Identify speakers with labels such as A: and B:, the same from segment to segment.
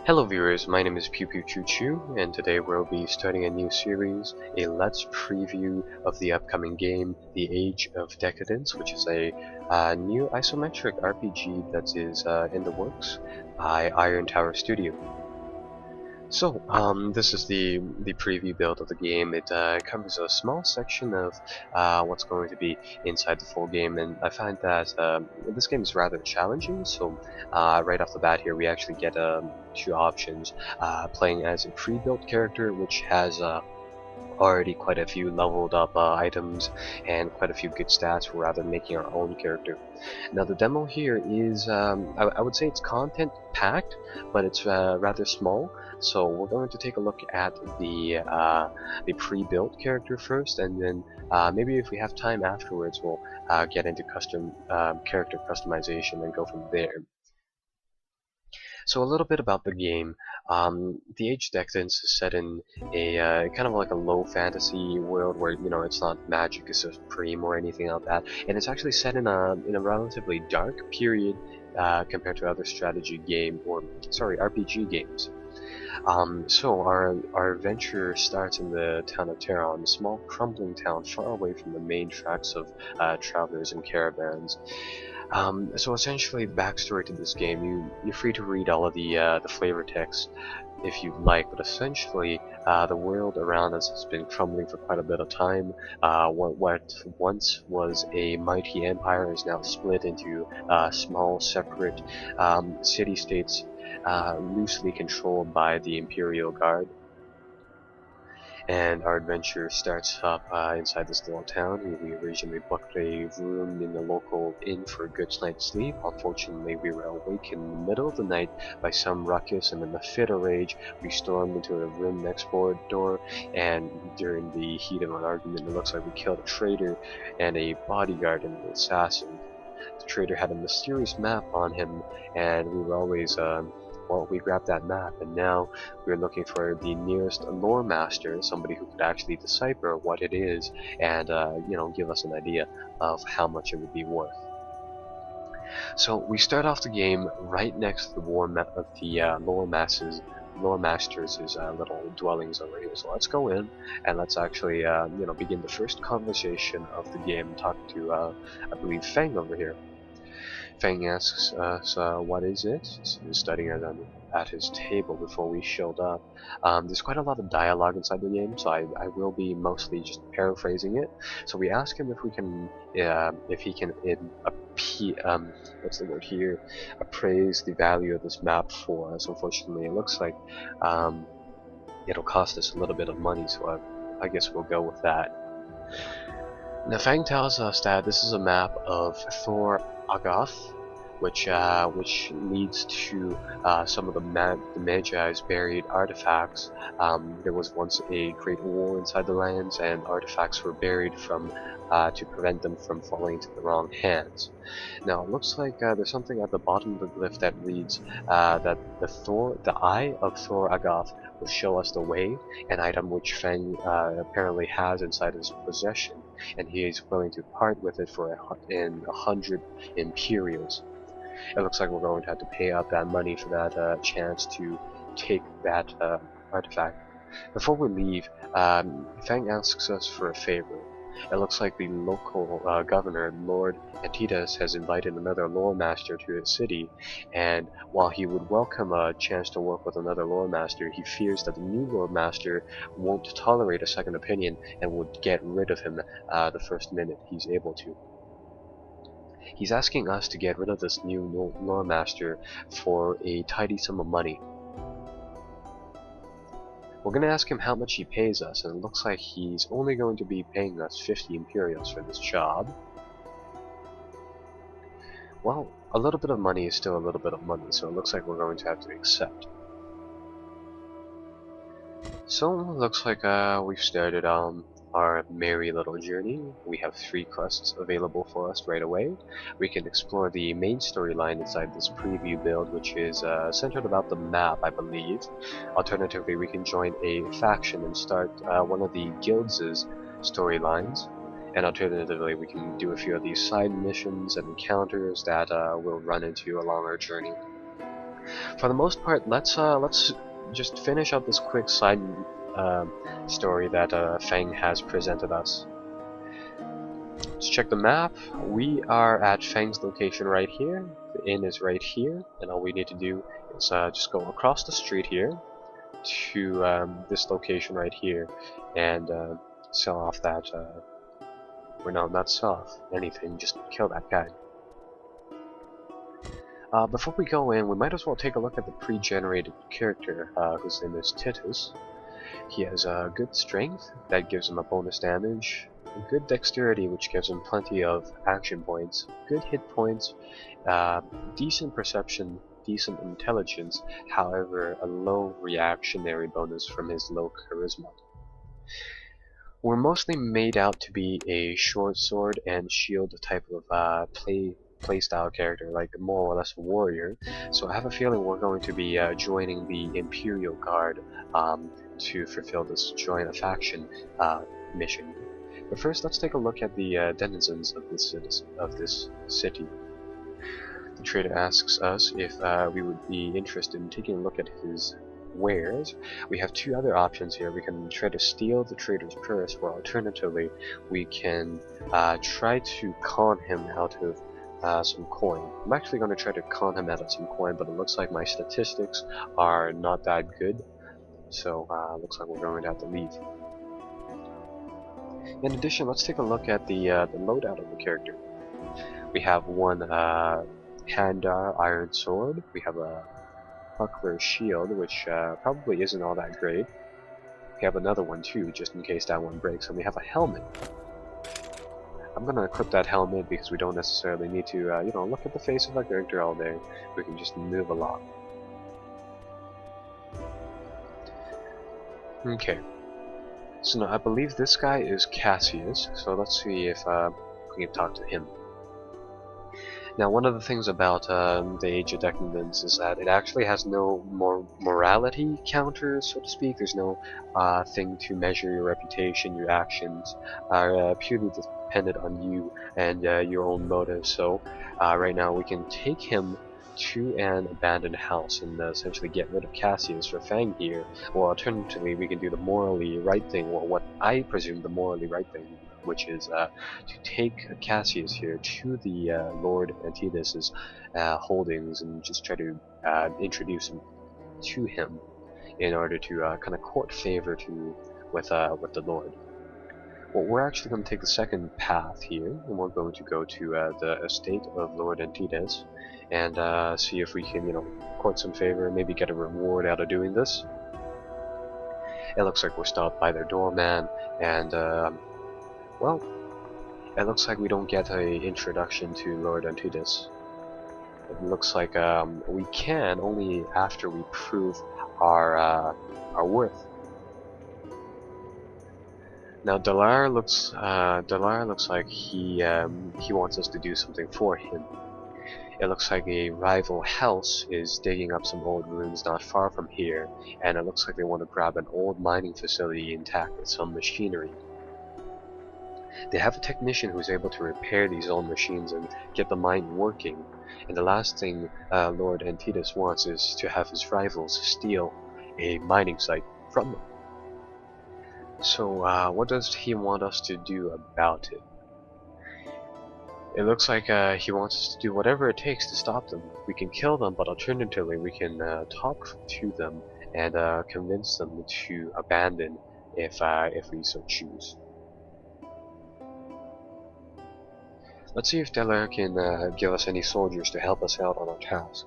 A: Hello viewers, my name is Pew Pew Choo Choo, and today we'll be starting a new series, a Let's Preview of the upcoming game, The Age of Decadence, which is a new isometric RPG that is in the works by Iron Tower Studio. So, this is the preview build of the game. It covers a small section of what's going to be inside the full game, and I find that this game is rather challenging. So, right off the bat here, we actually get two options: playing as a pre-built character, which has already quite a few leveled up items and quite a few good stats, rather than making our own character. Now the demo here is, I would say it's content packed, but it's rather small. So we're going to take a look at the pre-built character first, and then maybe if we have time afterwards, we'll get into custom character customization and go from there. So a little bit about the game. The Age of Decadence is set in a kind of like a low fantasy world where, you know, it's not magic, it's supreme or anything like that, and it's actually set in a relatively dark period compared to other strategy game or RPG games. So our adventure starts in the town of Terron, a small crumbling town far away from the main tracks of travelers and caravans. So essentially, the backstory to this game, you're free to read all of the flavor text if you'd like, but essentially the world around us has been crumbling for quite a bit of time. What once was a mighty empire is now split into small separate city-states loosely controlled by the Imperial Guard. And our adventure starts up inside this little town. We originally booked a room in the local inn for a good night's sleep. Unfortunately, we were awakened in the middle of the night by some ruckus, and in a fit of rage, we stormed into a room next door, and during the heat of an argument, it looks like we killed a traitor and a bodyguard and an assassin. The traitor had a mysterious map on him, and we were always well, we grabbed that map, and now we're looking for the nearest lore master, somebody who could actually decipher what it is and you know, give us an idea of how much it would be worth. So we start off the game right next to the lore master's little dwellings over here. So let's go in and let's actually you know, begin the first conversation of the game. Talk to I believe Feng over here. Feng asks us, what is it? So he was studying at his table before we showed up. There's quite a lot of dialogue inside the game, so I will be mostly just paraphrasing it. So we ask him if we can, if he can what's the word here? Appraise the value of this map for us. Unfortunately, it looks like it'll cost us a little bit of money, so I guess we'll go with that. Now Fang tells us that this is a map of Thor Agath, which leads to some of the Magi's buried artifacts. There was once a great war inside the lands, and artifacts were buried from to prevent them from falling into the wrong hands. Now it looks like there's something at the bottom of the glyph that reads that the Eye of Thor Agath will show us the way, an item which Feng apparently has inside his possession, and he is willing to part with it for 100 Imperials. It looks like we're going to have to pay out that money for that chance to take that artifact. Before we leave, Feng asks us for a favor. It looks like the local governor, Lord Antitas, has invited another lore master to his city, and while he would welcome a chance to work with another lore master, he fears that the new lore master won't tolerate a second opinion and would get rid of him the first minute he's able to. He's asking us to get rid of this new lore master for a tidy sum of money. We're going to ask him how much he pays us, and it looks like he's only going to be paying us 50 Imperials for this job. Well, a little bit of money is still a little bit of money, so it looks like we're going to have to accept. So, it looks like we've started our merry little journey. We have 3 quests available for us right away. We can explore the main storyline inside this preview build, which is centered about the map, I believe. Alternatively, we can join a faction and start one of the guilds' storylines. And alternatively, we can do a few of these side missions and encounters that we'll run into along our journey. For the most part, let's just finish up this quick side story that Feng has presented us. Let's check the map. We are at Feng's location right here. The inn is right here, and all we need to do is just go across the street here to this location right here, and sell off that. Or no, not sell off anything. Just kill that guy. Before we go in, we might as well take a look at the pre-generated character, whose name is Titus. He has good strength, that gives him a bonus damage, good dexterity, which gives him plenty of action points, good hit points, decent perception, decent intelligence, however a low reactionary bonus from his low charisma. We're mostly made out to be a short sword and shield type of playstyle character, like more or less a warrior, so I have a feeling we're going to be joining the Imperial Guard to fulfill this join a faction mission. But first, let's take a look at the denizens of this city. The trader asks us if we would be interested in taking a look at his wares. We have two other options here. We can try to steal the trader's purse, or alternatively, we can try to con him out of some coin. I'm actually going to try to con him out of some coin, but it looks like my statistics are not that good, so looks like we're going to have to leave. In addition, let's take a look at the loadout of the character. We have one Handar iron sword. We have a buckler shield, which probably isn't all that great. We have another one too, just in case that one breaks, and we have a helmet. I'm gonna equip that helmet because we don't necessarily need to, you know, look at the face of our character all day. We can just move along. Okay. So now I believe this guy is Cassius, so let's see if we can talk to him. Now, one of the things about the Age of Decadence is that it actually has no morality counter, so to speak. There's no thing to measure your reputation. Your actions are purely dependent on you and your own motives. So right now we can take him to an abandoned house and essentially get rid of Cassius for Fang here, or alternatively we can do the morally right thing, or what I presume the morally right thing, which is to take Cassius here to the Lord Antidus's holdings and just try to introduce him to him in order to kind of court favor with the Lord. Well, we're actually going to take the second path here, and we're going to go to the estate of Lord Antidus and see if we can, you know, court some favor, maybe get a reward out of doing this. It looks like we're stopped by their doorman, and well, it looks like we don't get an introduction to Lord Antidus. It looks like we can only after we prove our worth. Now Dalar looks like he wants us to do something for him. It looks like a rival house is digging up some old ruins not far from here, and it looks like they want to grab an old mining facility intact with some machinery. They have a technician who's able to repair these old machines and get the mine working, and the last thing Lord Antidus wants is to have his rivals steal a mining site from them. So what does he want us to do about it? It looks like he wants us to do whatever it takes to stop them. We can kill them, but alternatively we can talk to them and convince them to abandon if we so choose. Let's see if Deller can give us any soldiers to help us out on our task.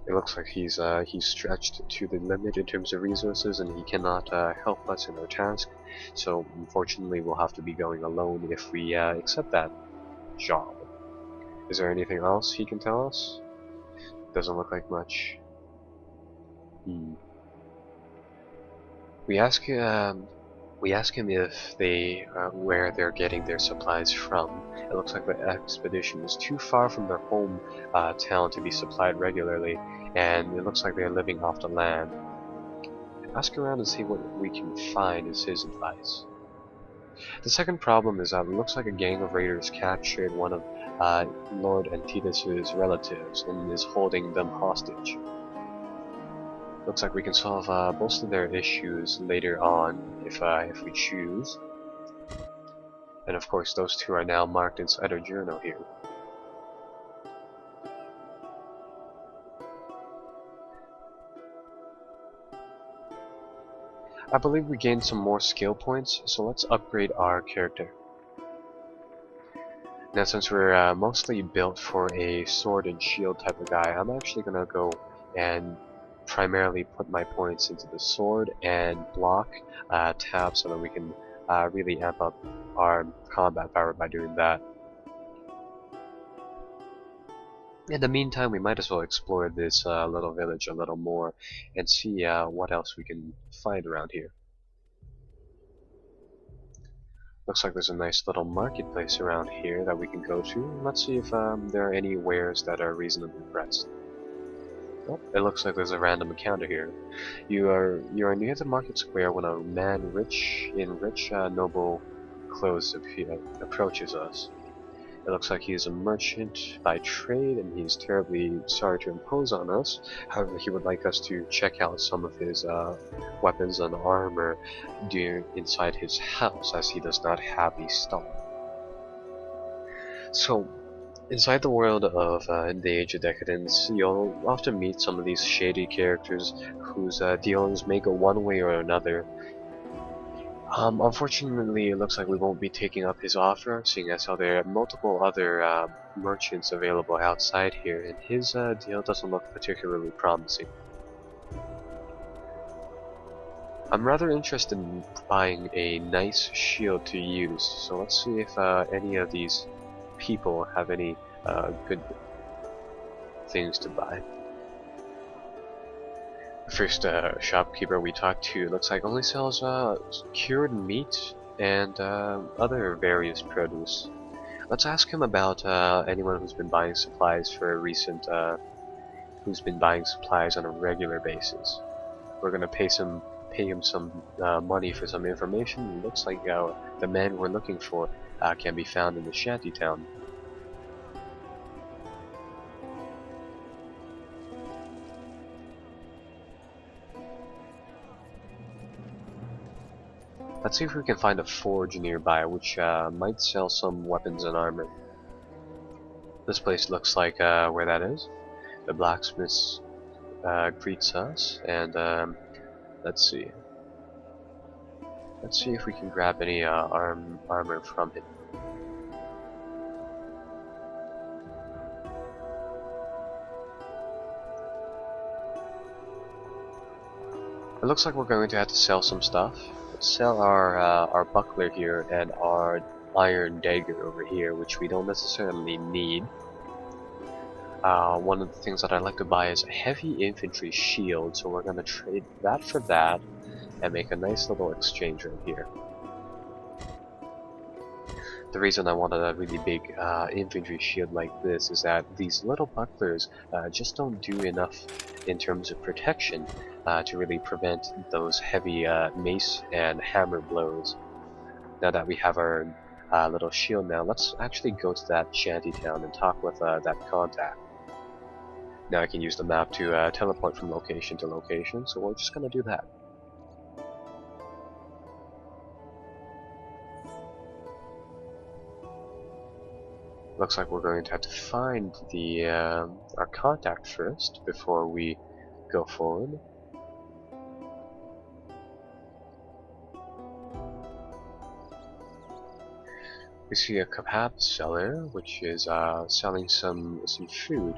A: It looks like he's stretched to the limit in terms of resources, and he cannot help us in our task. So unfortunately, we'll have to be going alone if we accept that job. Is there anything else he can tell us? Doesn't look like much. We ask him if they where they're getting their supplies from. It looks like the expedition is too far from their home town to be supplied regularly, and it looks like they're living off the land. Ask around and see what we can find is his advice. The second problem is that it looks like a gang of raiders captured one of Lord Antidus's relatives and is holding them hostage. Looks like we can solve most of their issues later on if we choose. And of course those two are now marked inside our journal here. I believe we gained some more skill points, so let's upgrade our character. Now since we're mostly built for a sword and shield type of guy, I'm actually gonna go and primarily put my points into the sword and block tab so that we can really amp up our combat power by doing that. In the meantime, we might as well explore this little village a little more and see what else we can find around here. Looks like there's a nice little marketplace around here that we can go to. Let's see if there are any wares that are reasonably priced. Oh, it looks like there's a random encounter here. You are near the market square when a man in rich noble clothes approaches us. It looks like he's a merchant by trade and he's terribly sorry to impose on us. However, he would like us to check out some of his weapons and armor inside his house, as he does not have a stall. So, inside the world of the Age of Decadence, you'll often meet some of these shady characters whose dealings may go one way or another. Unfortunately, it looks like we won't be taking up his offer, seeing as how there are multiple other merchants available outside here, and his deal doesn't look particularly promising. I'm rather interested in buying a nice shield to use, so let's see if any of these people have any good things to buy. The first shopkeeper we talked to looks like only sells cured meat and other various produce. Let's ask him about anyone who's been buying supplies for a recent, who's been buying supplies on a regular basis. We're gonna pay him some money for some information. It looks like the man we're looking for can be found in the shanty town. Let's see if we can find a forge nearby, which might sell some weapons and armor. This place looks like where that is. The blacksmith greets us, and let's see. Let's see if we can grab any armor from him. It looks like we're going to have to sell some stuff. Let's sell our buckler here and our iron dagger over here, which we don't necessarily need. One of the things that I like to buy is a heavy infantry shield, so we're going to trade that for that and make a nice little exchange right here. The reason I wanted a really big infantry shield like this is that these little bucklers just don't do enough in terms of protection to really prevent those heavy mace and hammer blows. Now that we have our little shield now, let's actually go to that shanty town and talk with that contact. Now I can use the map to teleport from location to location, so we're just gonna do that. Looks like we're going to have to find the our contact first before we go forward. We see a Kebab seller, which is selling some food.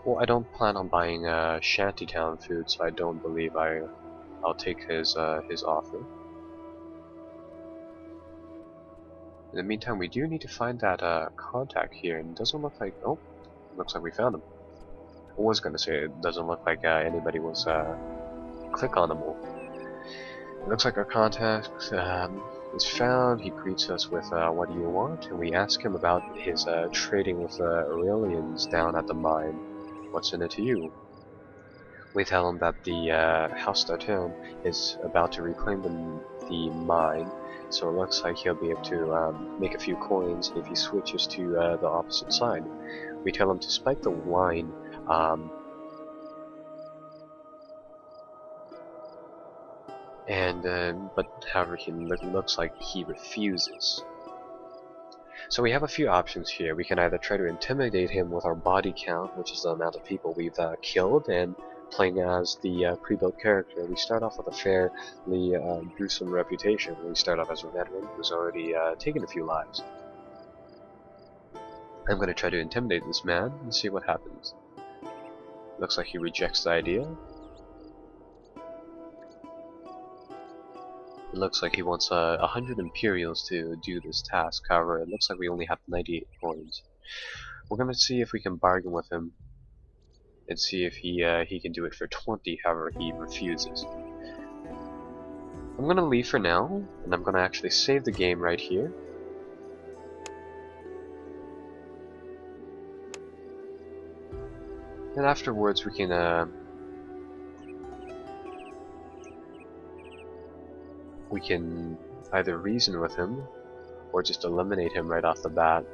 A: Well, I don't plan on buying shantytown food, so I don't believe I'll take his offer. In the meantime, we do need to find that contact here, and it doesn't look like... oh, looks like we found him. I was gonna say it doesn't look like anybody was click on him. It looks like our contact is found. He greets us with what do you want, and we ask him about his trading with Aurelians down at the mine. What's in it to you? We tell him that the House d'Artem is about to reclaim the mine. So it looks like he'll be able to make a few coins if he switches to the opposite side. We tell him to spike the wine. But however, he looks like he refuses. So we have a few options here. We can either try to intimidate him with our body count, which is the amount of people we've killed, and playing as the pre-built character, we start off with a fairly gruesome reputation. We start off as a veteran who's already taken a few lives. I'm going to try to intimidate this man and see what happens. Looks like he rejects the idea. It looks like he wants 100 Imperials to do this task. However, it looks like we only have 98 coins. We're going to see if we can bargain with him and see if he can do it for 20. However, he refuses. I'm going to leave for now, and I'm going to actually save the game right here. And afterwards, we can either reason with him or just eliminate him right off the bat.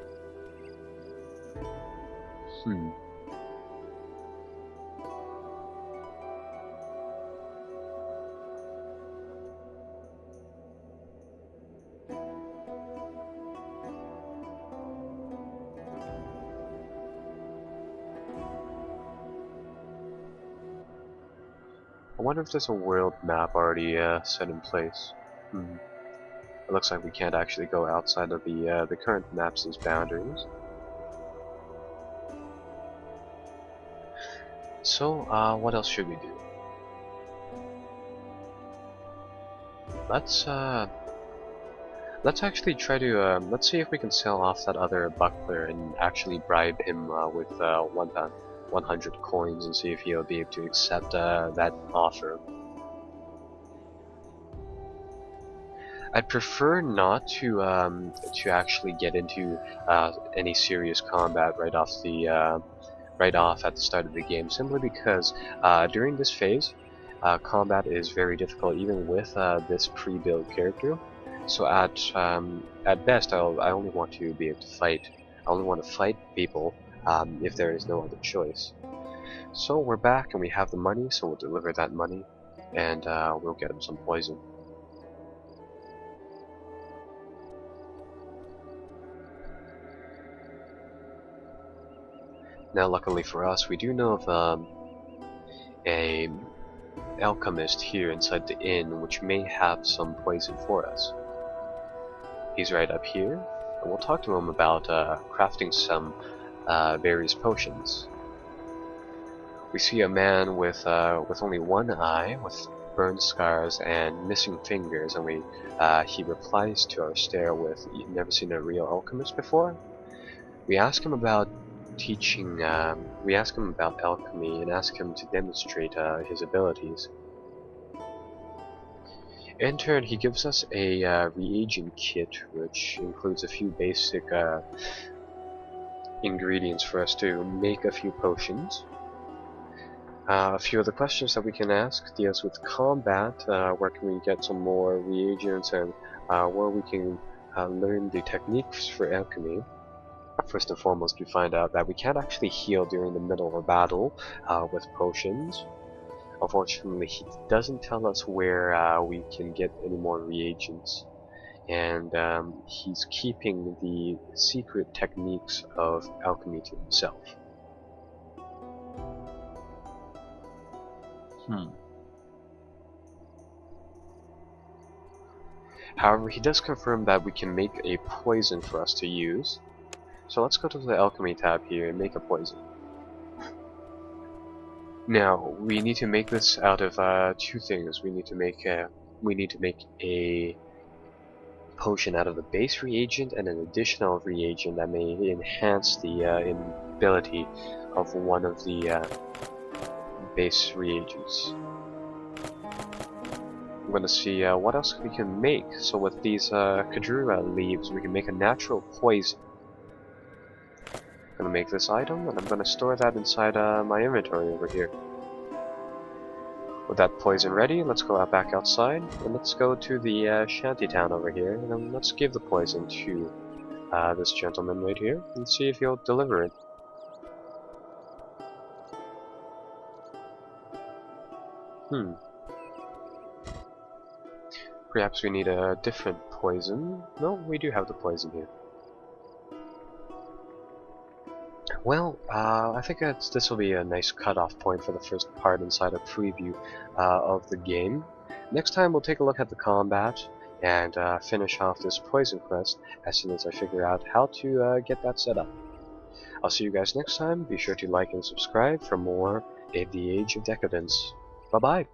A: I wonder if there's a world map already set in place. It looks like we can't actually go outside of the current map's boundaries. So, what else should we do? Let's actually try to let's see if we can sell off that other buckler and actually bribe him with 100 coins and see if he'll be able to accept that offer. I'd prefer not to actually get into any serious combat right off at the start of the game, simply because during this phase, combat is very difficult even with this pre-built character. So at best, I only want to be able to fight. I only want to fight people if there is no other choice. So we're back and we have the money, so we'll deliver that money and we'll get him some poison. Now, luckily for us, we do know of a alchemist here inside the inn, which may have some poison for us. He's right up here, and we'll talk to him about crafting some various potions. We see a man with only one eye, with burned scars and missing fingers, and he replies to our stare with, "You've never seen a real alchemist before?" We ask him about teaching. We ask him about alchemy and ask him to demonstrate his abilities. In turn, he gives us a reagent kit, which includes a few basic ingredients for us to make a few potions. A few of the questions that we can ask deals with combat, where can we get some more reagents, and where we can learn the techniques for alchemy. First and foremost, we find out that we can't actually heal during the middle of a battle with potions. Unfortunately, he doesn't tell us where we can get any more reagents, and he's keeping the secret techniques of alchemy to himself. However, he does confirm that we can make a poison for us to use. So let's go to the alchemy tab here and make a poison. Now, we need to make this out of two things. We need to make a potion out of the base reagent and an additional reagent that may enhance the ability of one of the base reagents. I'm going to see what else we can make. So with these Kajura leaves, we can make a natural poison. I'm going to make this item, and I'm going to store that inside my inventory over here. With that poison ready, let's go out back outside, and let's go to the shanty town over here, and then let's give the poison to this gentleman right here, and see if he'll deliver it. Perhaps we need a different poison. No, we do have the poison here. Well, I think this will be a nice cutoff point for the first part inside a preview of the game. Next time we'll take a look at the combat and finish off this poison quest as soon as I figure out how to get that set up. I'll see you guys next time. Be sure to like and subscribe for more of the Age of Decadence. Bye bye!